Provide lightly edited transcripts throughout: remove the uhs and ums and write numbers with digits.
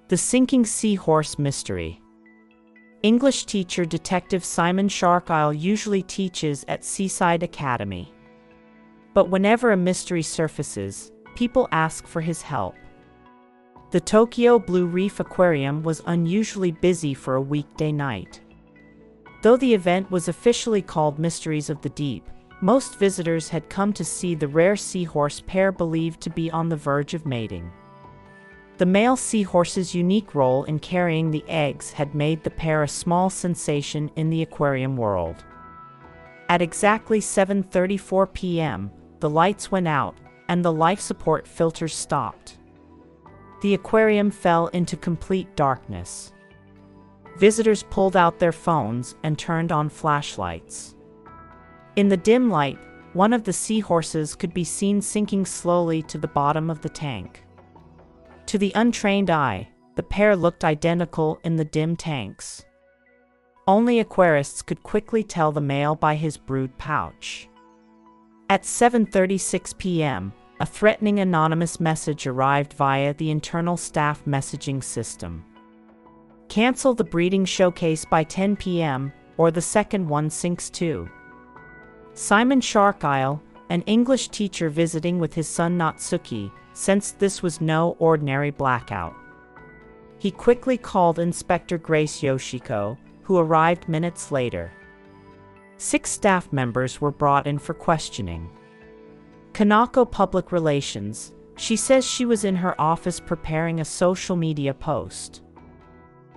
The Sinking Seahorse Mystery. English teacher Detective Simon Sharkisle usually teaches at Seaside Academy. But whenever a mystery surfaces, people ask for his help. The Tokyo Blue Reef Aquarium was unusually busy for a weekday night. Though the event was officially called Mysteries of the Deep, most visitors had come to see the rare seahorse pair believed to be on the verge of mating. The male seahorse's unique role in carrying the eggs had made the pair a small sensation in the aquarium world. At exactly 7:34 p.m., the lights went out, and the life support filters stopped. The aquarium fell into complete darkness. Visitors pulled out their phones and turned on flashlights. In the dim light, one of the seahorses could be seen sinking slowly to the bottom of the tank. To the untrained eye, the pair looked identical in the dim tanks. Only aquarists could quickly tell the male by his brood pouch. At 7:36 p.m., a threatening anonymous message arrived via the internal staff messaging system. Cancel the breeding showcase by 10 p.m., or the second one sinks too. Simon Sharkisle, an English teacher visiting with his son Natsuki, sensed this was no ordinary blackout. He quickly called Inspector Grace Yoshiko, who arrived minutes later. 6 staff members were brought in for questioning. Kanako Public Relations, she says she was in her office preparing a social media post.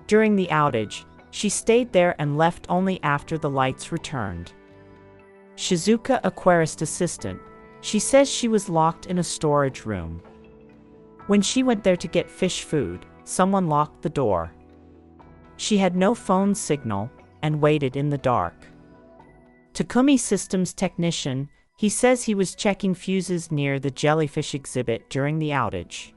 During the outage, she stayed there and left only after the lights returned. Shizuka, aquarist assistant, she says she was locked in a storage room. When she went there to get fish food, someone locked the door. She had no phone signal and waited in the dark. Takumi Systems technician, he says he was checking fuses near the jellyfish exhibit during the outage.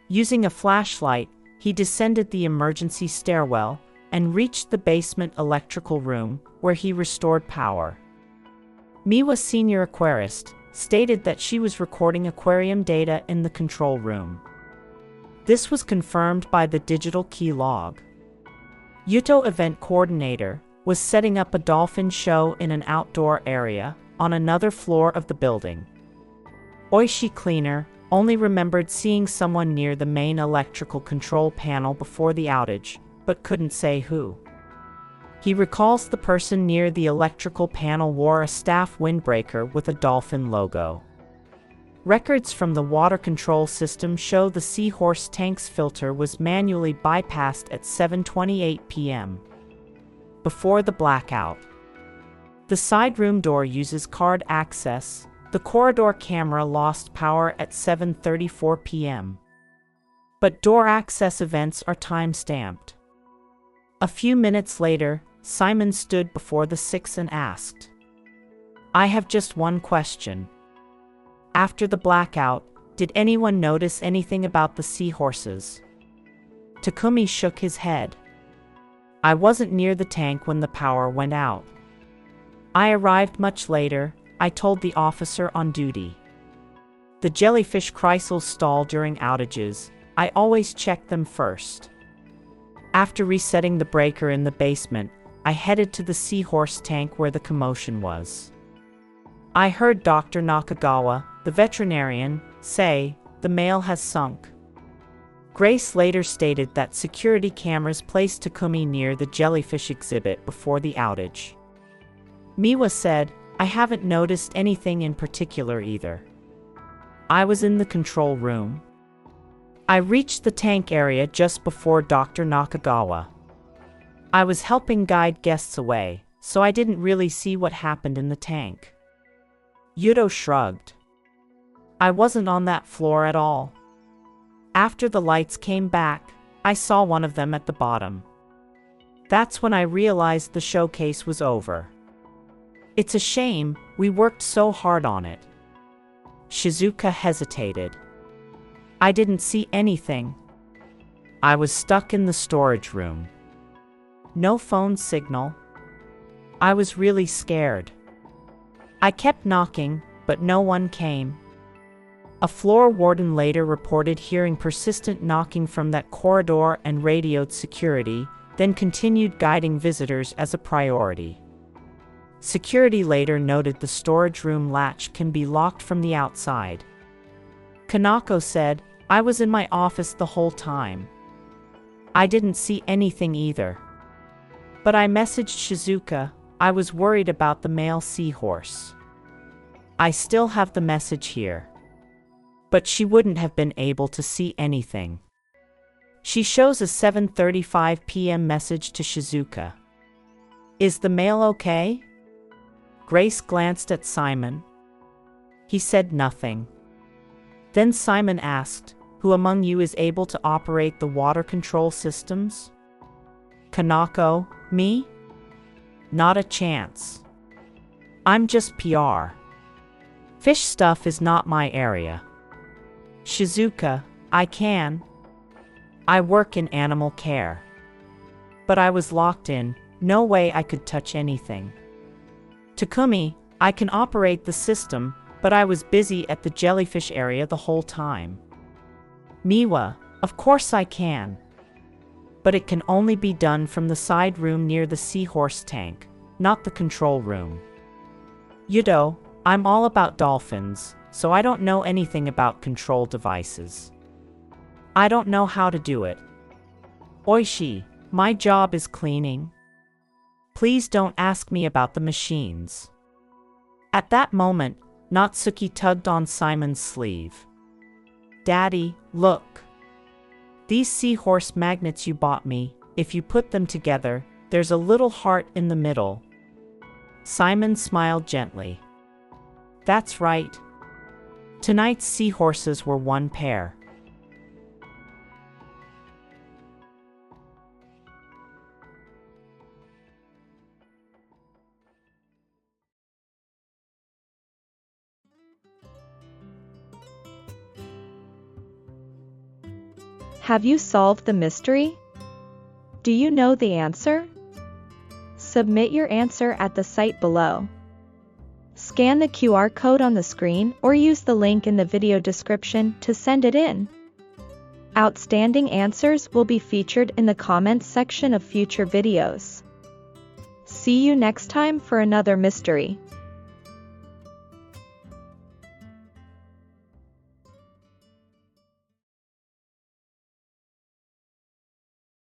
Using a flashlight, he descended the emergency stairwell and reached the basement electrical room, where he restored power. Miwa, senior aquarist, stated that she was recording aquarium data in the control room. This was confirmed by the digital key log. Yuto, event coordinator, was setting up a dolphin show in an outdoor area on another floor of the building. Oishi, cleaner, only remembered seeing someone near the main electrical control panel before the outage, but couldn't say who. He recalls the person near the electrical panel wore a staff windbreaker with a dolphin logo. Records from the water control system show the Seahorse tank's filter was manually bypassed at 7:28 p.m. before the blackout. The side room door uses card access. The corridor camera lost power at 7:34 p.m. But door access events are time-stamped. A few minutes later, Simon stood before the 6 and asked, "I have just one question. After the blackout, did anyone notice anything about the seahorses?" Takumi shook his head. "I wasn't near the tank when the power went out. I arrived much later," I told the officer on duty. "The jellyfish chrysals stall during outages. I always check them first." After resetting the breaker in the basement, I headed to the Seahorse tank where the commotion was. I heard Dr. Nakagawa, the veterinarian, say, "The male has sunk." Grace later stated that security cameras placed Takumi near the jellyfish exhibit before the outage. Miwa said, "I haven't noticed anything in particular either. I was in the control room. I reached the tank area just before Dr. Nakagawa. I was helping guide guests away, so I didn't really see what happened in the tank." Yuto shrugged. "I wasn't on that floor at all. After the lights came back, I saw one of them at the bottom. That's when I realized the showcase was over. It's a shame, we worked so hard on it." Shizuka hesitated. "I didn't see anything. I was stuck in the storage room. No phone signal. I was really scared. I kept knocking, but no one came." A floor warden later reported hearing persistent knocking from that corridor and radioed security, then continued guiding visitors as a priority. Security later noted the storage room latch can be locked from the outside. Kanako said, "I was in my office the whole time. I didn't see anything either. But I messaged Shizuka. I was worried about the male seahorse. I still have the message here." But she wouldn't have been able to see anything. She shows a 7:35 p.m. message to Shizuka. "Is the male okay?" Grace glanced at Simon. He said nothing. Then Simon asked, "Who among you is able to operate the water control systems?" "Kanako, me? Not a chance. I'm just PR. Fish stuff is not my area." "Shizuka, I can. I work in animal care. But I was locked in, no way I could touch anything." "Takumi, I can operate the system, but I was busy at the jellyfish area the whole time." "Miwa, of course I can. But it can only be done from the side room near the seahorse tank, not the control room." "Yudo, I'm all about dolphins, so I don't know anything about control devices. I don't know how to do it. Oishi, my job is cleaning. Please don't ask me about the machines." At that moment, Natsuki tugged on Simon's sleeve. "Daddy, look. These seahorse magnets you bought me, if you put them together, there's a little heart in the middle." Simon smiled gently. "That's right. Tonight's seahorses were one pair." Have you solved the mystery? Do you know the answer? Submit your answer at the site below. Scan the QR code on the screen or use the link in the video description to send it in. Outstanding answers will be featured in the comments section of future videos. See you next time for another mystery.